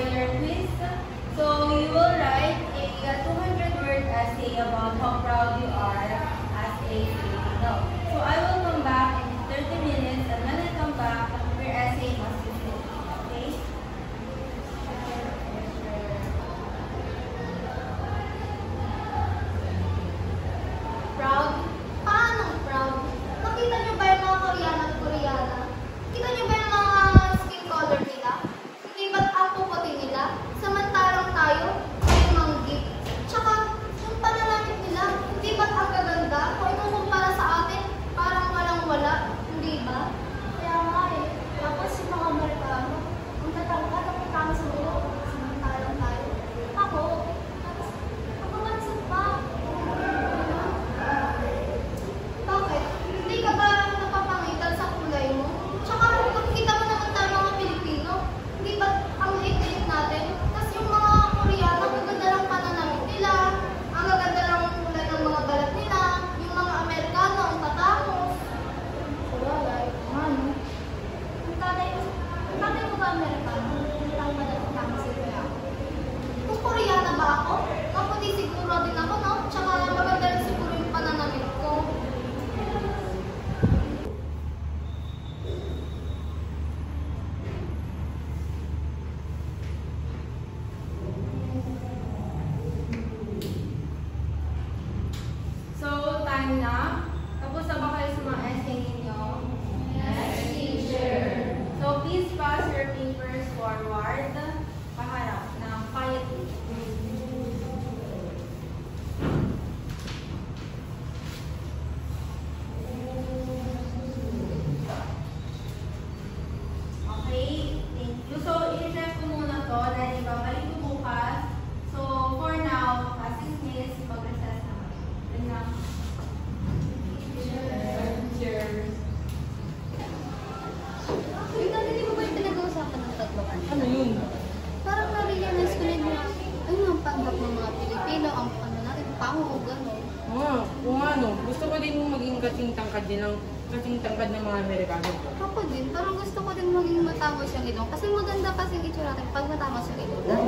your quiz. So you will write a 200-word essay about how proud you are as a Filipino. So I will come back in 30 minutes, and when I come back, your essay must be finished. Okay? Proud? Paano proud? Nakita niyo ba yung mga Koreano at Koreana? Kita niyo ba yung mga skin color nila? Hindi ba't ang puputi nila? Samantalang tayo, ay manggit. Tsaka, yung pananamit nila, hindi ba't ang gaganda? Kung ikukumpara sa atin, parang walang-wala. Hindi ba? Kaya nga eh. Tapos yung mga Amerikano, ang tatangkat at katama sa nila, samantalang tayo. Ako, tapos, ang mabansag pa. Bakit? Hindi ka ba napapangitan sa kulay mo? Tsaka kung kita mo naman tayo mga Pilipino, hindi ba ang liit-liit natin? Tapos yung mga Koreano, ang gaganda lang pananamit nila, ang gaganda lang kulay ng mga balat nila, yung mga Amerikano, ang tatangos. Sabagay, ano? Ang tatay mo ba Amerikano? Ang balat ng tangos si Kuya. Kung Koreana ba ako? Kaputi siguro din ako, no? Tsaka maganda rin siguro yung pananamit ko. So, time na. Tapos na ba kayo sa mga essay ninyo? Yes, teacher. So, please pass your papers forward. Paharap ng quietly. Okay, thank you. So, i-check ko muna to dahil ibabalik ko bukas. So, for now, Mrs. Miss, mag-recess naman. Yun lang. Cheers. Uy, hindi mo ba yung pinag-uusapan ng tatlo kanina? Ano yun? Parang na-realize ko rin na, ayun ang panggap ng mga Pilipino, ang ano natin, pango o gano'n. Kung ano, gusto ko din maging kasing-tangkad ng mga Amerikano. Ako din, parang gusto ko din maging matangos yung ilong. Kasi maganda kasi yung itsura natin pag matangos yung ilong.